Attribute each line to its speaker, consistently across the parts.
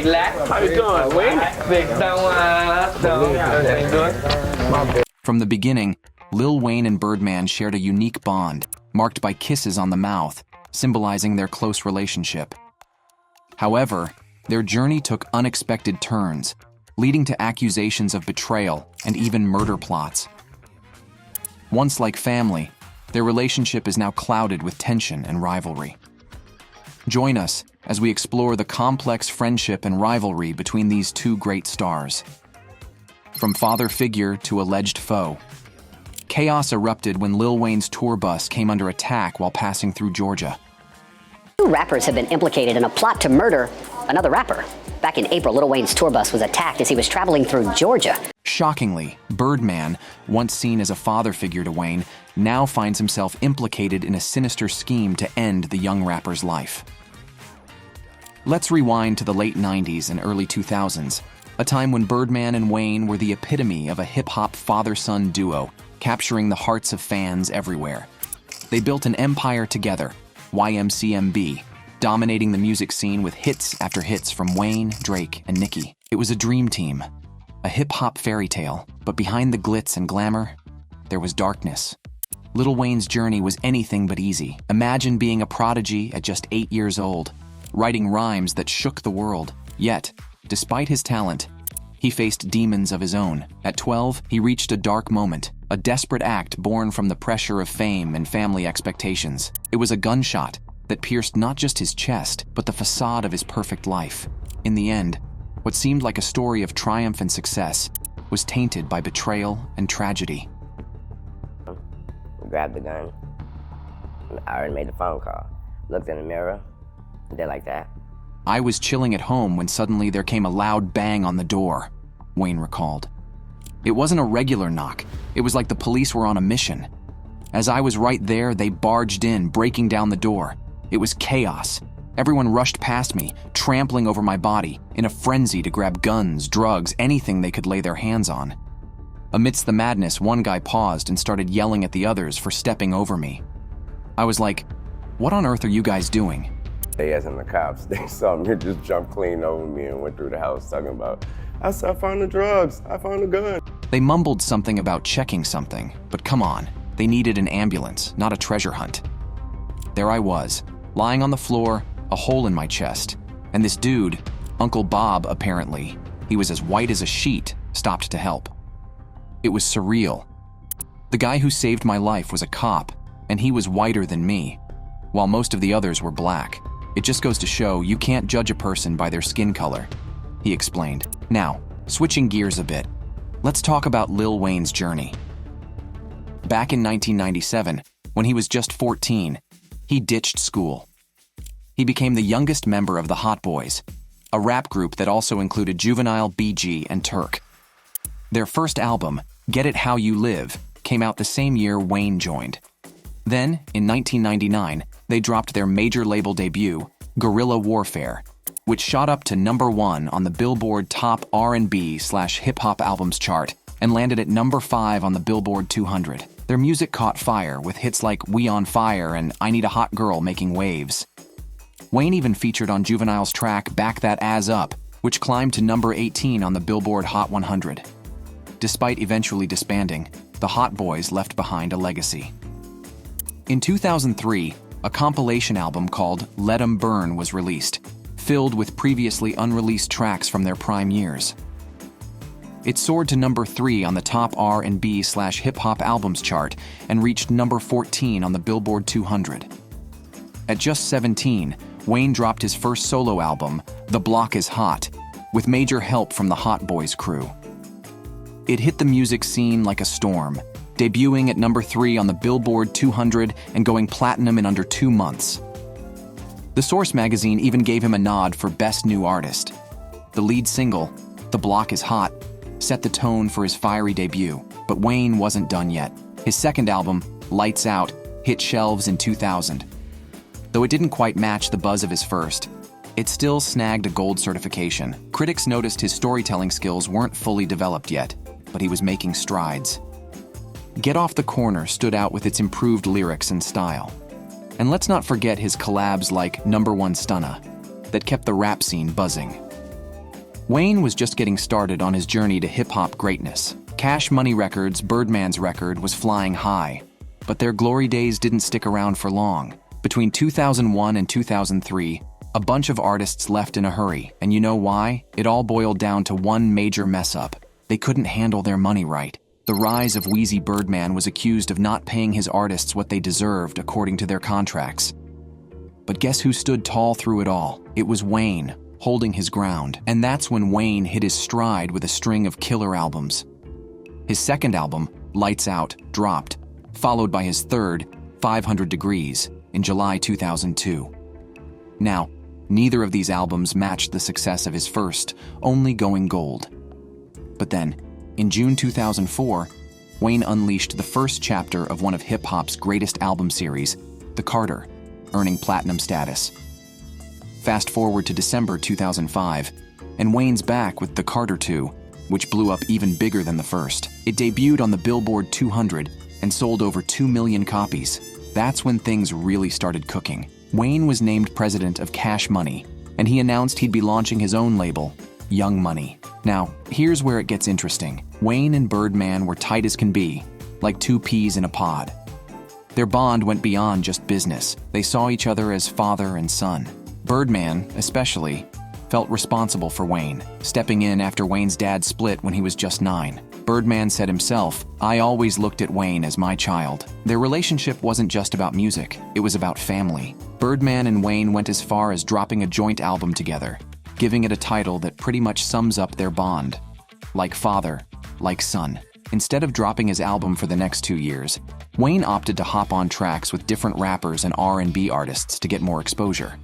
Speaker 1: relax.
Speaker 2: How you doing, Wayne?
Speaker 1: Everything good?
Speaker 3: From the beginning, Lil Wayne and Birdman shared a unique bond, marked by kisses on the mouth, symbolizing their close relationship. However, their journey took unexpected turns, leading to accusations of betrayal and even murder plots. Once like family, their relationship is now clouded with tension and rivalry. Join us as we explore the complex friendship and rivalry between these two great stars. From father figure to alleged foe, chaos erupted when Lil Wayne's tour bus came under attack while passing through Georgia.
Speaker 4: Two rappers have been implicated in a plot to murder another rapper. Back in April, Lil Wayne's tour bus was attacked as he was traveling through Georgia.
Speaker 3: Shockingly, Birdman, once seen as a father figure to Wayne, now finds himself implicated in a sinister scheme to end the young rapper's life. Let's rewind to the late 90s and early 2000s, a time when Birdman and Wayne were the epitome of a hip-hop father-son duo, capturing the hearts of fans everywhere. They built an empire together, YMCMB, dominating the music scene with hits after hits from Wayne, Drake, and Nicki. It was a dream team, a hip-hop fairy tale, but behind the glitz and glamour, there was darkness. Lil Wayne's journey was anything but easy. Imagine being a prodigy at just 8 years old, writing rhymes that shook the world. Yet, despite his talent, he faced demons of his own. At 12, he reached a dark moment, a desperate act born from the pressure of fame and family expectations. It was a gunshot that pierced not just his chest, but the facade of his perfect life. In the end, what seemed like a story of triumph and success was tainted by betrayal and tragedy.
Speaker 5: Grabbed the gun. I already made the phone call. Looked in the mirror. Did like that.
Speaker 3: I was chilling at home when suddenly there came a loud bang on the door, Wayne recalled. It wasn't a regular knock. It was like the police were on a mission. As I was right there, they barged in, breaking down the door. It was chaos. Everyone rushed past me, trampling over my body, in a frenzy to grab guns, drugs, anything they could lay their hands on. Amidst the madness, one guy paused and started yelling at the others for stepping over me. I was like, what on earth are you guys doing?
Speaker 2: They asking the cops. They saw me just jump clean over me and went through the house talking about, I found the drugs, I found the gun.
Speaker 3: They mumbled something about checking something, but come on, they needed an ambulance, not a treasure hunt. There I was, lying on the floor, a hole in my chest, and this dude, Uncle Bob apparently, he was as white as a sheet, stopped to help. It was surreal. The guy who saved my life was a cop, and he was whiter than me, while most of the others were black. It just goes to show you can't judge a person by their skin color, he explained. Now, switching gears a bit, let's talk about Lil Wayne's journey. Back in 1997, when he was just 14, he ditched school. He became the youngest member of the Hot Boys, a rap group that also included Juvenile, BG, and Turk. Their first album, Get It How You Live, came out the same year Wayne joined. Then, in 1999, they dropped their major label debut, Guerrilla Warfare, which shot up to #1 on the Billboard Top R&B/Hip-Hop Albums chart and landed at #5 on the Billboard 200. Their music caught fire with hits like We on Fire and I Need a Hot Girl making waves. Wayne even featured on Juvenile's track Back That Ass Up, which climbed to #18 on the Billboard Hot 100. Despite eventually disbanding, the Hot Boys left behind a legacy. In 2003, a compilation album called Let 'Em Burn was released, filled with previously unreleased tracks from their prime years. It soared to #3 on the top R&B/Hip-Hop Albums chart and reached #14 on the Billboard 200. At just 17, Wayne dropped his first solo album, The Block Is Hot, with major help from the Hot Boys crew. It hit the music scene like a storm, debuting at #3 on the Billboard 200 and going platinum in under 2 months. The Source magazine even gave him a nod for Best New Artist. The lead single, The Block Is Hot, set the tone for his fiery debut, but Wayne wasn't done yet. His second album, Lights Out, hit shelves in 2000. Though it didn't quite match the buzz of his first, it still snagged a gold certification. Critics noticed his storytelling skills weren't fully developed yet, but he was making strides. Get Off the Corner stood out with its improved lyrics and style. And let's not forget his collabs like #1 Stunna, that kept the rap scene buzzing. Wayne was just getting started on his journey to hip-hop greatness. Cash Money Records, Birdman's record, was flying high. But their glory days didn't stick around for long. Between 2001 and 2003, a bunch of artists left in a hurry. And you know why? It all boiled down to one major mess-up. They couldn't handle their money right. The rise of Wheezy Birdman was accused of not paying his artists what they deserved according to their contracts. But guess who stood tall through it all? It was Wayne, holding his ground. And that's when Wayne hit his stride with a string of killer albums. His second album, Lights Out, dropped, followed by his third, 500 Degrees, in July 2002. Now, neither of these albums matched the success of his first, only going gold. But then, in June 2004, Wayne unleashed the first chapter of one of hip-hop's greatest album series, The Carter, earning platinum status. Fast forward to December 2005, and Wayne's back with The Carter 2, which blew up even bigger than the first. It debuted on the Billboard 200 and sold over 2 million copies. That's when things really started cooking. Wayne was named president of Cash Money, and he announced he'd be launching his own label, Young Money. Now, here's where it gets interesting. Wayne and Birdman were tight as can be, like two peas in a pod. Their bond went beyond just business. They saw each other as father and son. Birdman, especially, felt responsible for Wayne, stepping in after Wayne's dad split when he was just 9. Birdman said himself, "I always looked at Wayne as my child." Their relationship wasn't just about music, it was about family. Birdman and Wayne went as far as dropping a joint album together, giving it a title that pretty much sums up their bond. Like father, like son. Instead of dropping his album for the next 2 years, Wayne opted to hop on tracks with different rappers and R&B artists to get more exposure.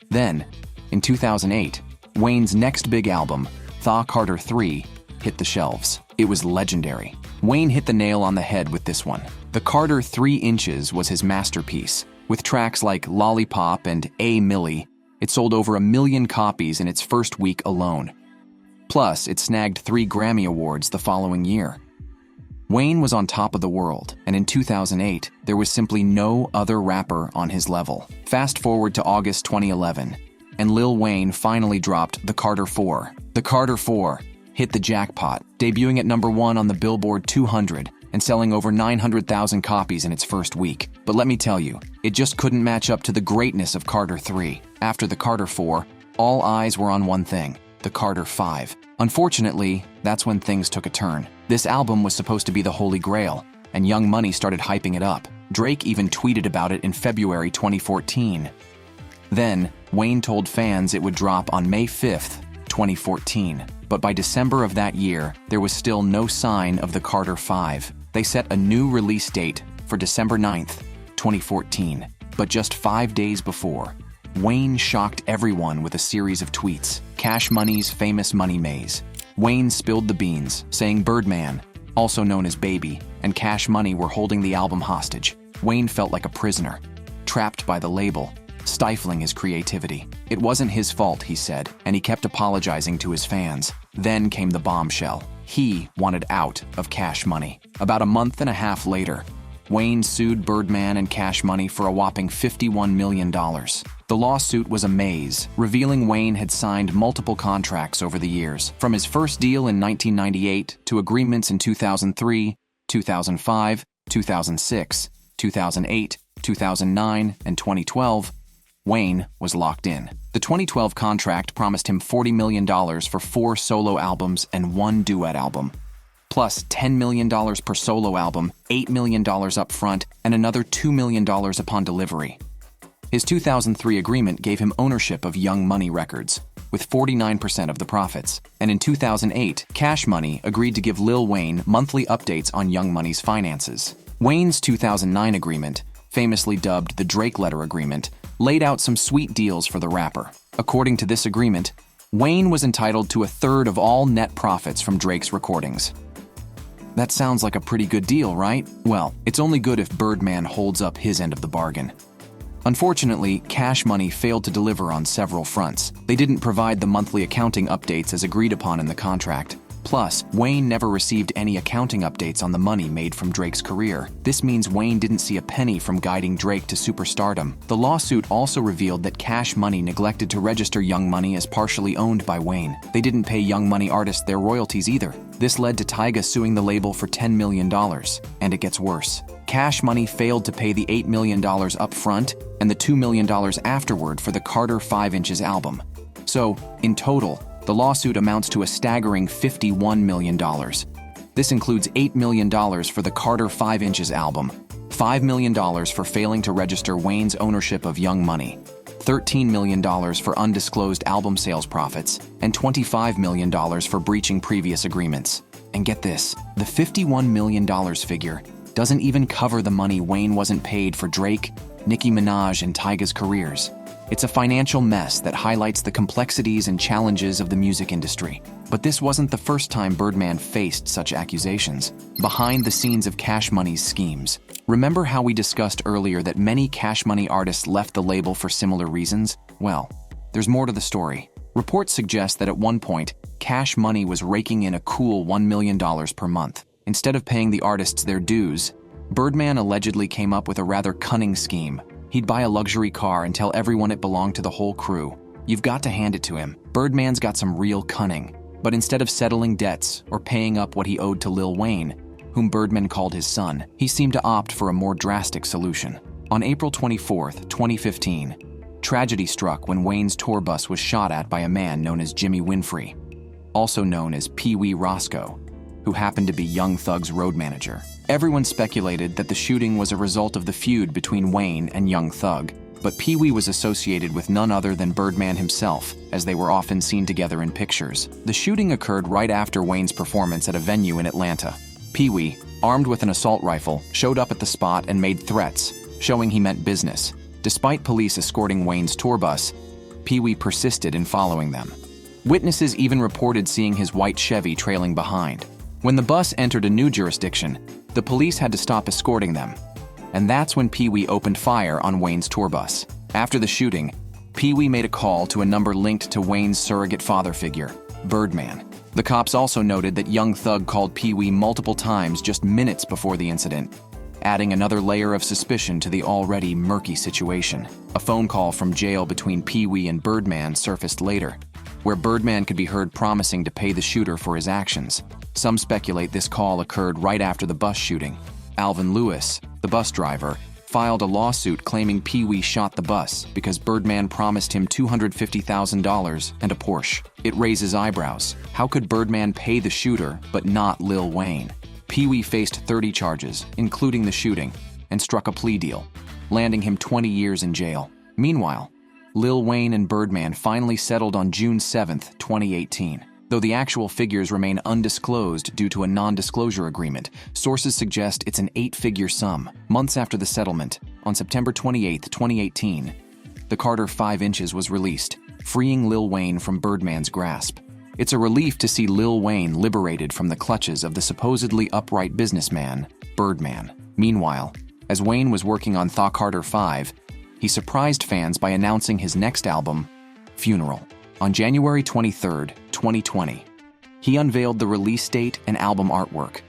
Speaker 3: Then, in 2008, Wayne's next big album, The Carter 3, hit the shelves. It was legendary. Wayne hit the nail on the head with this one. The Carter 3 Inches was his masterpiece. With tracks like Lollipop and A Millie, it sold over 1 million copies in its first week alone. Plus, it snagged 3 Grammy Awards the following year. Wayne was on top of the world, and in 2008, there was simply no other rapper on his level. Fast forward to August 2011, and Lil Wayne finally dropped The Carter 4. The Carter 4 hit the jackpot, debuting at #1 on the Billboard 200 and selling over 900,000 copies in its first week. But let me tell you, it just couldn't match up to the greatness of Carter 3. After The Carter 4, all eyes were on one thing, The Carter 5. Unfortunately, that's when things took a turn. This album was supposed to be the Holy Grail, and Young Money started hyping it up. Drake even tweeted about it in February 2014. Then, Wayne told fans it would drop on May 5th, 2014. But by December of that year, there was still no sign of The Carter 5. They set a new release date for December 9th, 2014. But just 5 days before, Wayne shocked everyone with a series of tweets. Cash Money's famous Money Maze. Wayne spilled the beans, saying Birdman, also known as Baby, and Cash Money were holding the album hostage. Wayne felt like a prisoner, trapped by the label, stifling his creativity. It wasn't his fault, he said, and he kept apologizing to his fans. Then came the bombshell. He wanted out of Cash Money. About a month and a half later, Wayne sued Birdman and Cash Money for a whopping $51 million. The lawsuit was a maze, revealing Wayne had signed multiple contracts over the years, from his first deal in 1998 to agreements in 2003, 2005, 2006, 2008, 2009, and 2012. Wayne was locked in. The 2012 contract promised him $40 million for 4 solo albums and 1 duet album, plus $10 million per solo album, $8 million up front, and another $2 million upon delivery. His 2003 agreement gave him ownership of Young Money Records, with 49% of the profits. And in 2008, Cash Money agreed to give Lil Wayne monthly updates on Young Money's finances. Wayne's 2009 agreement, famously dubbed the Drake Letter Agreement, laid out some sweet deals for the rapper. According to this agreement, Wayne was entitled to 1/3 of all net profits from Drake's recordings. That sounds like a pretty good deal, right? Well, it's only good if Birdman holds up his end of the bargain. Unfortunately, Cash Money failed to deliver on several fronts. They didn't provide the monthly accounting updates as agreed upon in the contract. Plus, Wayne never received any accounting updates on the money made from Drake's career. This means Wayne didn't see a penny from guiding Drake to superstardom. The lawsuit also revealed that Cash Money neglected to register Young Money as partially owned by Wayne. They didn't pay Young Money artists their royalties either. This led to Tyga suing the label for $10 million. And it gets worse. Cash Money failed to pay the $8 million up front and the $2 million afterward for the Carter 5 Inches album. So, in total, the lawsuit amounts to a staggering $51 million. This includes $8 million for the Carter 5 Inches album, $5 million for failing to register Wayne's ownership of Young Money, $13 million for undisclosed album sales profits, and $25 million for breaching previous agreements. And get this, the $51 million figure doesn't even cover the money Wayne wasn't paid for Drake, Nicki Minaj, and Tyga's careers. It's a financial mess that highlights the complexities and challenges of the music industry. But this wasn't the first time Birdman faced such accusations. Behind the scenes of Cash Money's schemes, remember how we discussed earlier that many Cash Money artists left the label for similar reasons? Well, there's more to the story. Reports suggest that at one point, Cash Money was raking in a cool $1 million per month. Instead of paying the artists their dues, Birdman allegedly came up with a rather cunning scheme. He'd buy a luxury car and tell everyone it belonged to the whole crew. You've got to hand it to him. Birdman's got some real cunning. But instead of settling debts or paying up what he owed to Lil Wayne, whom Birdman called his son, he seemed to opt for a more drastic solution. On April 24, 2015, tragedy struck when Wayne's tour bus was shot at by a man known as Jimmy Winfrey, also known as Pee Wee Roscoe, who happened to be Young Thug's road manager. Everyone speculated that the shooting was a result of the feud between Wayne and Young Thug, but Pee Wee was associated with none other than Birdman himself, as they were often seen together in pictures. The shooting occurred right after Wayne's performance at a venue in Atlanta. Pee Wee, armed with an assault rifle, showed up at the spot and made threats, showing he meant business. Despite police escorting Wayne's tour bus, Pee Wee persisted in following them. Witnesses even reported seeing his white Chevy trailing behind. When the bus entered a new jurisdiction, the police had to stop escorting them. And that's when Pee Wee opened fire on Wayne's tour bus. After the shooting, Pee Wee made a call to a number linked to Wayne's surrogate father figure, Birdman. The cops also noted that Young Thug called Pee Wee multiple times just minutes before the incident, adding another layer of suspicion to the already murky situation. A phone call from jail between Pee Wee and Birdman surfaced later, where Birdman could be heard promising to pay the shooter for his actions. Some speculate this call occurred right after the bus shooting. Alvin Lewis, the bus driver, filed a lawsuit claiming Pee Wee shot the bus because Birdman promised him $250,000 and a Porsche. It raises eyebrows. How could Birdman pay the shooter but not Lil Wayne? Pee Wee faced 30 charges, including the shooting, and struck a plea deal, landing him 20 years in jail. Meanwhile, Lil Wayne and Birdman finally settled on June 7, 2018. Though the actual figures remain undisclosed due to a non-disclosure agreement, sources suggest it's an 8-figure sum. Months after the settlement, on September 28, 2018, the Carter 5 Inches was released, freeing Lil Wayne from Birdman's grasp. It's a relief to see Lil Wayne liberated from the clutches of the supposedly upright businessman, Birdman. Meanwhile, as Wayne was working on The Carter 5, he surprised fans by announcing his next album, Funeral. On January 23, 2020, he unveiled the release date and album artwork.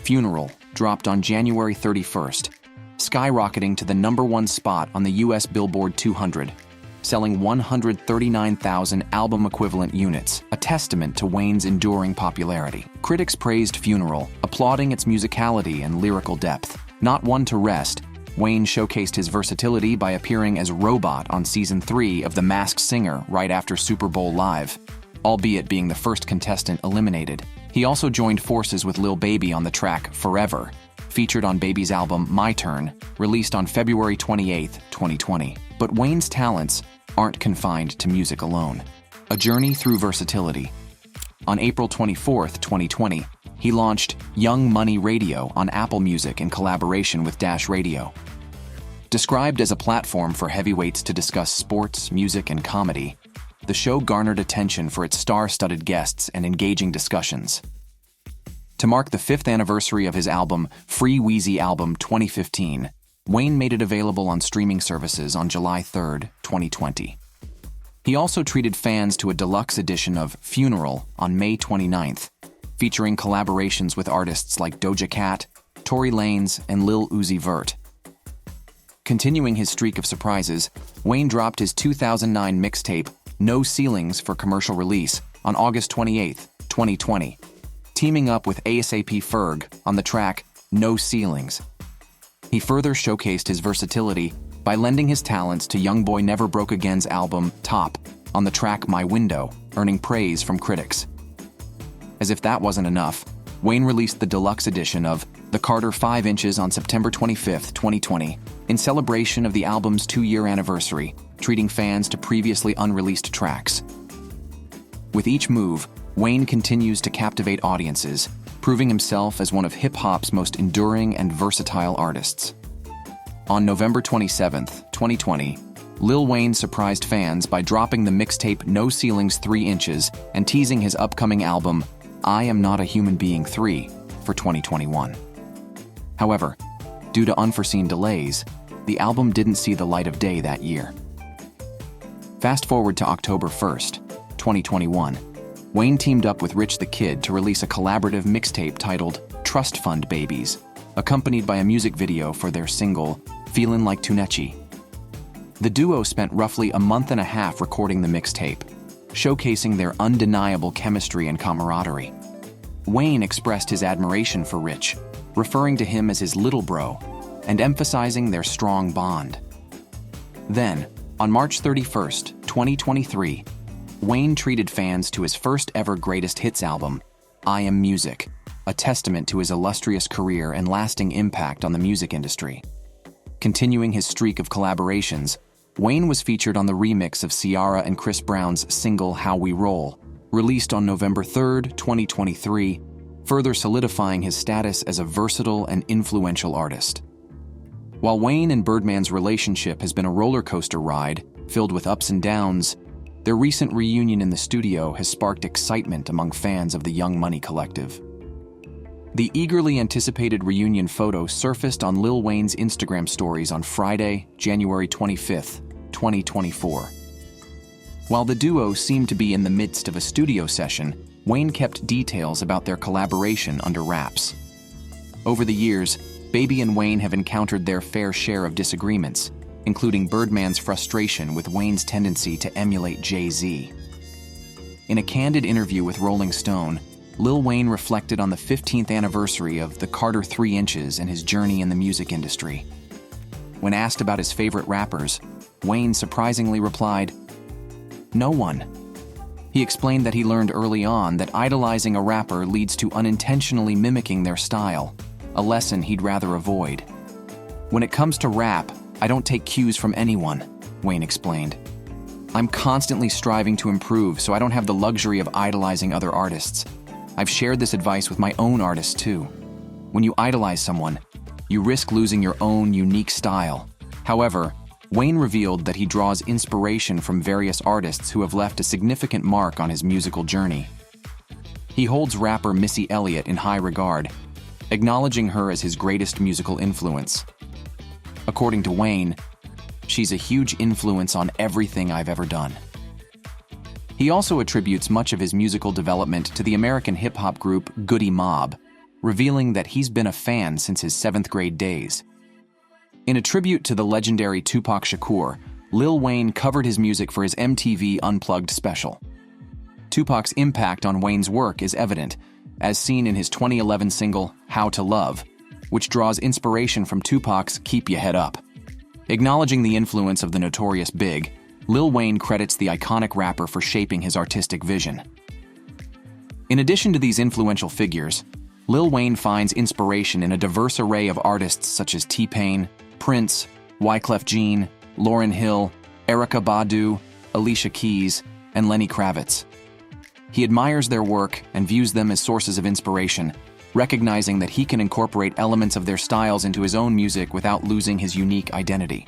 Speaker 3: Funeral dropped on January 31st, skyrocketing to the #1 spot on the US Billboard 200, selling 139,000 album-equivalent units, a testament to Wayne's enduring popularity. Critics praised Funeral, applauding its musicality and lyrical depth. Not one to rest, Wayne showcased his versatility by appearing as Robot on Season 3 of The Masked Singer right after Super Bowl Live, albeit being the first contestant eliminated. He also joined forces with Lil Baby on the track Forever, featured on Baby's album My Turn, released on February 28, 2020. But Wayne's talents aren't confined to music alone. A journey through versatility. On April 24, 2020, he launched Young Money Radio on Apple Music in collaboration with Dash Radio. Described as a platform for heavyweights to discuss sports, music, and comedy, the show garnered attention for its star-studded guests and engaging discussions. To mark the 5th anniversary of his album, Free Wheezy Album 2015, Wayne made it available on streaming services on July 3, 2020. He also treated fans to a deluxe edition of Funeral on May 29th, featuring collaborations with artists like Doja Cat, Tory Lanez, and Lil Uzi Vert. Continuing his streak of surprises, Wayne dropped his 2009 mixtape, No Ceilings, for commercial release on August 28, 2020, teaming up with ASAP Ferg on the track No Ceilings. He further showcased his versatility by lending his talents to Youngboy Never Broke Again's album Top on the track My Window, earning praise from critics. As if that wasn't enough, Wayne released the deluxe edition of The Carter 5 Inches on September 25, 2020, in celebration of the album's 2-year anniversary, treating fans to previously unreleased tracks. With each move, Wayne continues to captivate audiences, proving himself as one of hip-hop's most enduring and versatile artists. On November 27, 2020, Lil Wayne surprised fans by dropping the mixtape No Ceilings 3 Inches and teasing his upcoming album, I Am Not a Human Being 3, for 2021. However, due to unforeseen delays, the album didn't see the light of day that year. Fast forward to October 1st, 2021, Wayne teamed up with Rich the Kid to release a collaborative mixtape titled Trust Fund Babies, accompanied by a music video for their single, Feelin' Like Tunechi. The duo spent roughly a month and a half recording the mixtape, showcasing their undeniable chemistry and camaraderie. Wayne expressed his admiration for Rich, referring to him as his little bro, and emphasizing their strong bond. Then, on March 31st, 2023, Wayne treated fans to his first ever greatest hits album, I Am Music, a testament to his illustrious career and lasting impact on the music industry. Continuing his streak of collaborations, Wayne was featured on the remix of Ciara and Chris Brown's single How We Roll, released on November 3rd, 2023, further solidifying his status as a versatile and influential artist. While Wayne and Birdman's relationship has been a roller coaster ride, filled with ups and downs, their recent reunion in the studio has sparked excitement among fans of the Young Money collective. The eagerly anticipated reunion photo surfaced on Lil Wayne's Instagram stories on Friday, January 25th, 2024. While the duo seemed to be in the midst of a studio session, Wayne kept details about their collaboration under wraps. Over the years, Baby and Wayne have encountered their fair share of disagreements, including Birdman's frustration with Wayne's tendency to emulate Jay-Z. In a candid interview with Rolling Stone, Lil Wayne reflected on the 15th anniversary of The Carter 3 Inches and his journey in the music industry. When asked about his favorite rappers, Wayne surprisingly replied, "No one." He explained that he learned early on that idolizing a rapper leads to unintentionally mimicking their style, a lesson he'd rather avoid. "When it comes to rap, I don't take cues from anyone," Wayne explained. "I'm constantly striving to improve, so I don't have the luxury of idolizing other artists. I've shared this advice with my own artists too. When you idolize someone, you risk losing your own unique style." However, Wayne revealed that he draws inspiration from various artists who have left a significant mark on his musical journey. He holds rapper Missy Elliott in high regard, acknowledging her as his greatest musical influence. According to Wayne, "She's a huge influence on everything I've ever done." He also attributes much of his musical development to the American hip-hop group Goody Mob, revealing that he's been a fan since his 7th grade days. In a tribute to the legendary Tupac Shakur, Lil Wayne covered his music for his MTV Unplugged special. Tupac's impact on Wayne's work is evident, as seen in his 2011 single, How to Love, which draws inspiration from Tupac's Keep Ya Head Up. Acknowledging the influence of the notorious Big, Lil Wayne credits the iconic rapper for shaping his artistic vision. In addition to these influential figures, Lil Wayne finds inspiration in a diverse array of artists such as T-Pain, Prince, Wyclef Jean, Lauryn Hill, Erykah Badu, Alicia Keys, and Lenny Kravitz. He admires their work and views them as sources of inspiration, recognizing that he can incorporate elements of their styles into his own music without losing his unique identity.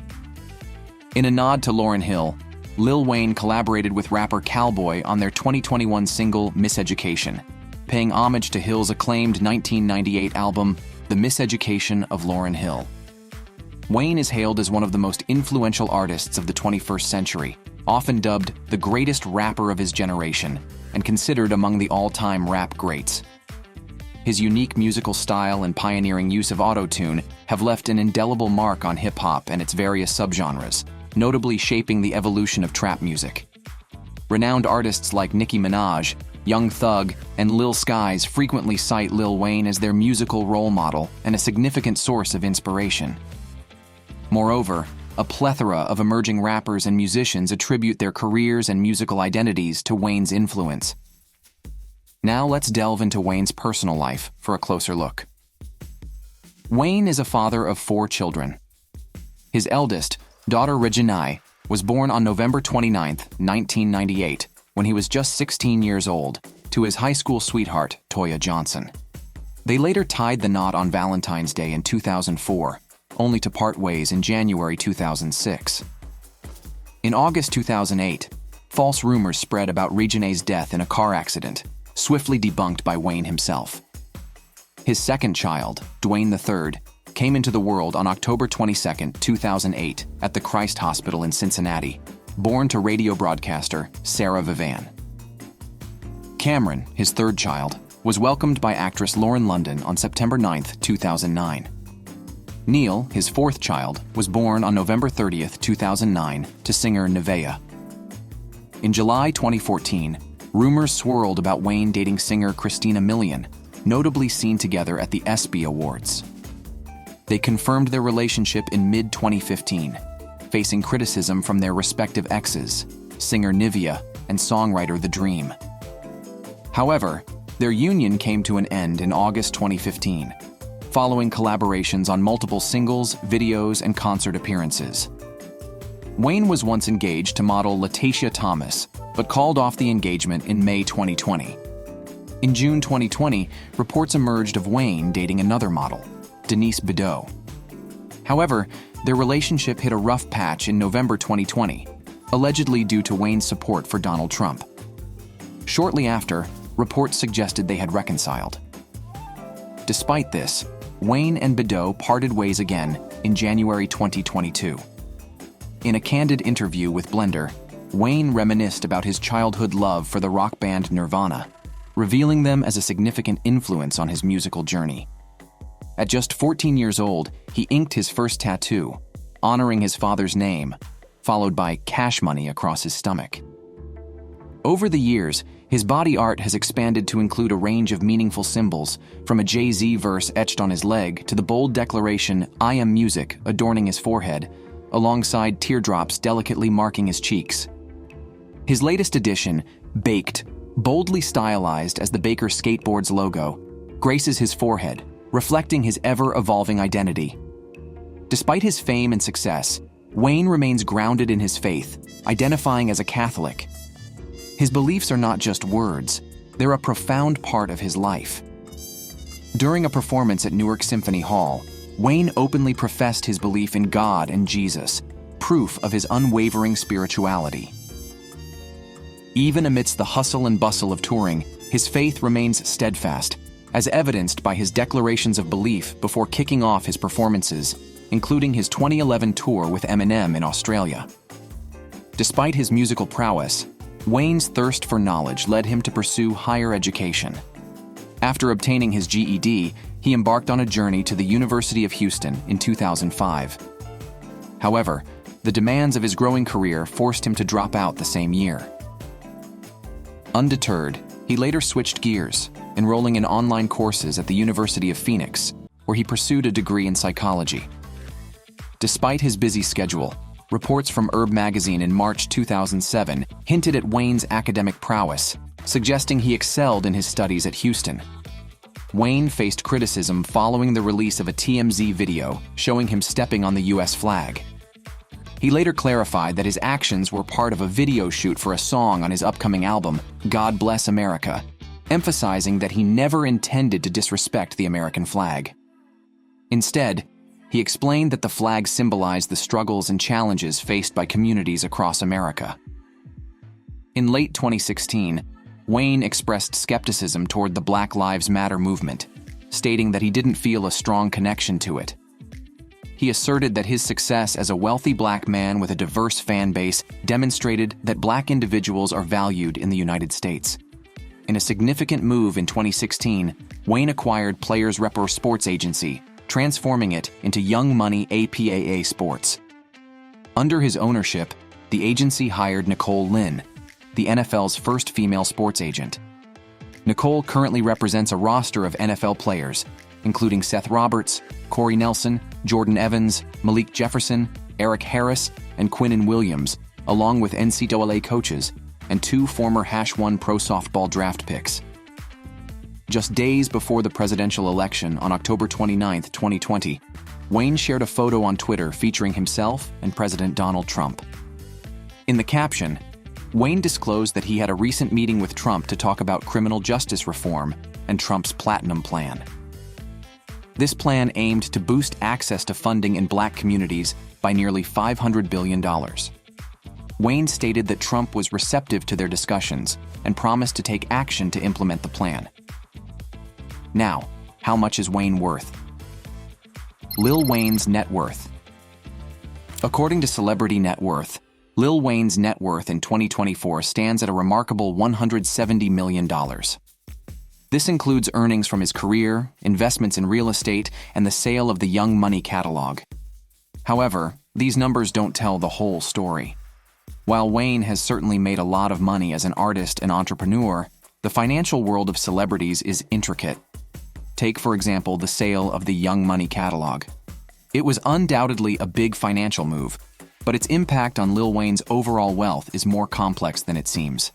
Speaker 3: In a nod to Lauryn Hill, Lil Wayne collaborated with rapper Cowboy on their 2021 single Miseducation, paying homage to Hill's acclaimed 1998 album, The Miseducation of Lauryn Hill. Wayne is hailed as one of the most influential artists of the 21st century, often dubbed the greatest rapper of his generation, and considered among the all-time rap greats. his unique musical style and pioneering use of auto-tune have left an indelible mark on hip-hop and its various subgenres, notably shaping the evolution of trap music. Renowned artists like Nicki Minaj, Young Thug, and Lil Skies frequently cite Lil Wayne as their musical role model and a significant source of inspiration. Moreover, a plethora of emerging rappers and musicians attribute their careers and musical identities to Wayne's influence. Now let's delve into Wayne's personal life for a closer look. Wayne is a father of 4 children. His eldest, daughter Reginae, was born on November 29, 1998, when he was just 16 years old, to his high school sweetheart, Toya Johnson. They later tied the knot on Valentine's Day in 2004, only to part ways in January 2006. In August 2008, false rumors spread about Reginae's death in a car accident, swiftly debunked by Wayne himself. His second child, Dwayne III, came into the world on October 22, 2008, at the Christ Hospital in Cincinnati, born to radio broadcaster Sarah Vivan. Cameron, his third child, was welcomed by actress Lauren London on September 9, 2009. Neil, his fourth child, was born on November 30, 2009, to singer Nevaeh. In July 2014, rumors swirled about Wayne dating singer Christina Milian, notably seen together at the ESPY Awards. They confirmed their relationship in mid-2015, facing criticism from their respective exes, singer Nivea and songwriter The Dream. However, their union came to an end in August 2015, following collaborations on multiple singles, videos, and concert appearances. Wayne was once engaged to model Latacia Thomas, but called off the engagement in May 2020. In June 2020, reports emerged of Wayne dating another model, Denise Bideau. However, their relationship hit a rough patch in November 2020, allegedly due to Wayne's support for Donald Trump. Shortly after, reports suggested they had reconciled. Despite this, Wayne and Bideau parted ways again in January 2022. In a candid interview with Blender, Wayne reminisced about his childhood love for the rock band Nirvana, revealing them as a significant influence on his musical journey. At just 14 years old, he inked his first tattoo, honoring his father's name, followed by Cash Money across his stomach. Over the years, his body art has expanded to include a range of meaningful symbols, from a Jay-Z verse etched on his leg to the bold declaration, "I am music," adorning his forehead, alongside teardrops delicately marking his cheeks. His latest addition, Baked, boldly stylized as the Baker Skateboards logo, graces his forehead, reflecting his ever-evolving identity. Despite his fame and success, Wayne remains grounded in his faith, identifying as a Catholic. His beliefs are not just words, they're a profound part of his life. During a performance at Newark Symphony Hall, Wayne openly professed his belief in God and Jesus, proof of his unwavering spirituality. Even amidst the hustle and bustle of touring, his faith remains steadfast, as evidenced by his declarations of belief before kicking off his performances, including his 2011 tour with Eminem in Australia. Despite his musical prowess, Wayne's thirst for knowledge led him to pursue higher education. After obtaining his GED, he embarked on a journey to the University of Houston in 2005. However, the demands of his growing career forced him to drop out the same year. Undeterred, he later switched gears, enrolling in online courses at the University of Phoenix, where he pursued a degree in psychology. Despite his busy schedule, reports from Herb magazine in March 2007 hinted at Wayne's academic prowess, suggesting he excelled in his studies at Houston. Wayne faced criticism following the release of a TMZ video showing him stepping on the US flag. He later clarified that his actions were part of a video shoot for a song on his upcoming album, God Bless America, emphasizing that he never intended to disrespect the American flag. Instead, he explained that the flag symbolized the struggles and challenges faced by communities across America. In late 2016, Wayne expressed skepticism toward the Black Lives Matter movement, stating that he didn't feel a strong connection to it. He asserted that his success as a wealthy black man with a diverse fan base demonstrated that black individuals are valued in the United States. In a significant move in 2016, Wayne acquired Players Rep Sports Agency, transforming it into Young Money APAA Sports. Under his ownership, the agency hired Nicole Lynn, the NFL's first female sports agent. Nicole currently represents a roster of NFL players, including Seth Roberts, Corey Nelson, Jordan Evans, Malik Jefferson, Eric Harris, and Quinnen Williams, along with NCAA coaches and 2 former #1 pro softball draft picks. Just days before the presidential election on October 29, 2020, Wayne shared a photo on Twitter featuring himself and President Donald Trump. In the caption, Wayne disclosed that he had a recent meeting with Trump to talk about criminal justice reform and Trump's Platinum Plan. This plan aimed to boost access to funding in Black communities by nearly $500 billion. Wayne stated that Trump was receptive to their discussions and promised to take action to implement the plan. Now, how much is Wayne worth? Lil Wayne's net worth. According to Celebrity Net Worth, Lil Wayne's net worth in 2024 stands at a remarkable $170 million. This includes earnings from his career, investments in real estate, and the sale of the Young Money catalog. However, these numbers don't tell the whole story. While Wayne has certainly made a lot of money as an artist and entrepreneur, the financial world of celebrities is intricate. Take, for example, the sale of the Young Money catalog. It was undoubtedly a big financial move, but its impact on Lil Wayne's overall wealth is more complex than it seems.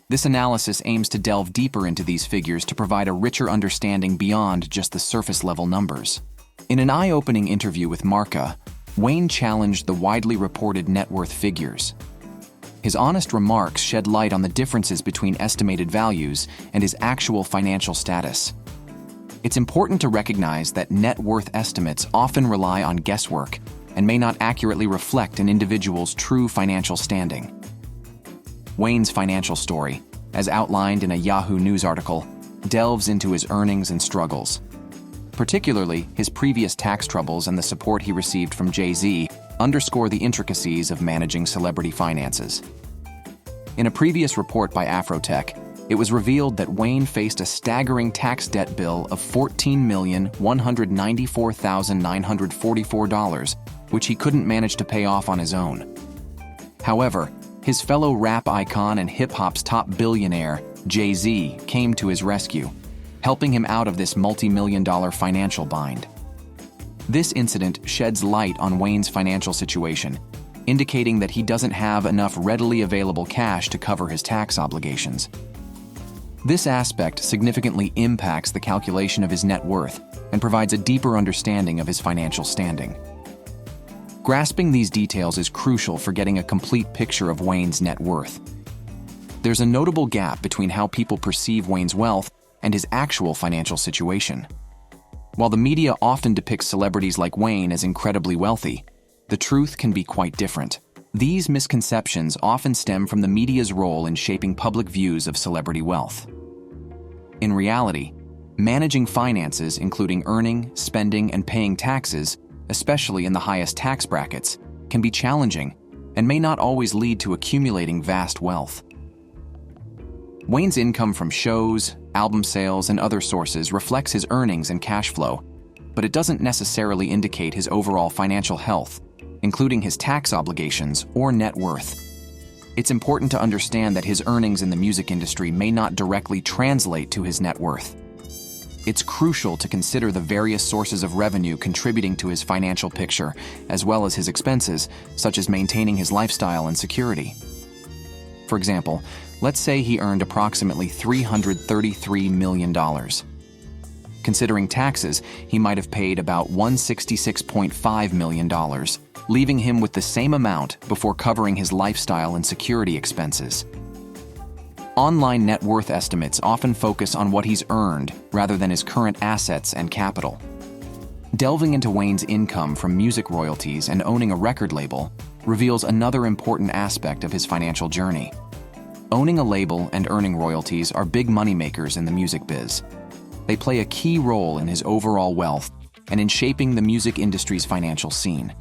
Speaker 3: This analysis aims to delve deeper into these figures to provide a richer understanding beyond just the surface-level numbers. In an eye-opening interview with Marca, Wayne challenged the widely reported net worth figures. His honest remarks shed light on the differences between estimated values and his actual financial status. It's important to recognize that net worth estimates often rely on guesswork and may not accurately reflect an individual's true financial standing. Wayne's financial story, as outlined in a Yahoo News article, delves into his earnings and struggles. Particularly, his previous tax troubles and the support he received from Jay-Z underscore the intricacies of managing celebrity finances. In a previous report by Afrotech, it was revealed that Wayne faced a staggering tax debt bill of $14,194,944, which he couldn't manage to pay off on his own. However, his fellow rap icon and hip-hop's top billionaire, Jay-Z, came to his rescue, helping him out of this multi-million-dollar financial bind. This incident sheds light on Wayne's financial situation, indicating that he doesn't have enough readily available cash to cover his tax obligations. This aspect significantly impacts the calculation of his net worth and provides a deeper understanding of his financial standing. Grasping these details is crucial for getting a complete picture of Wayne's net worth. There's a notable gap between how people perceive Wayne's wealth and his actual financial situation. While the media often depicts celebrities like Wayne as incredibly wealthy, the truth can be quite different. These misconceptions often stem from the media's role in shaping public views of celebrity wealth. In reality, managing finances, including earning, spending, and paying taxes, especially in the highest tax brackets, can be challenging and may not always lead to accumulating vast wealth. Wayne's income from shows, album sales, and other sources reflects his earnings and cash flow, but it doesn't necessarily indicate his overall financial health, including his tax obligations or net worth. It's important to understand that his earnings in the music industry may not directly translate to his net worth. It's crucial to consider the various sources of revenue contributing to his financial picture, as well as his expenses, such as maintaining his lifestyle and security. For example, let's say he earned approximately $333 million. Considering taxes, he might have paid about $166.5 million, leaving him with the same amount before covering his lifestyle and security expenses. Online net worth estimates often focus on what he's earned rather than his current assets and capital. Delving into Wayne's income from music royalties and owning a record label reveals another important aspect of his financial journey. Owning a label and earning royalties are big moneymakers in the music biz. They play a key role in his overall wealth and in shaping the music industry's financial scene.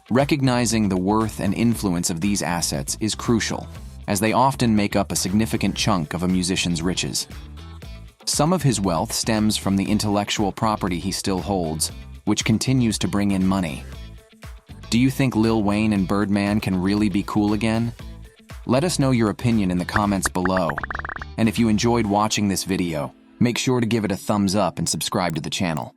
Speaker 3: Recognizing the worth and influence of these assets is crucial, as they often make up a significant chunk of a musician's riches. Some of his wealth stems from the intellectual property he still holds, which continues to bring in money. Do you think Lil Wayne and Birdman can really be cool again? Let us know your opinion in the comments below. And if you enjoyed watching this video, make sure to give it a thumbs up and subscribe to the channel.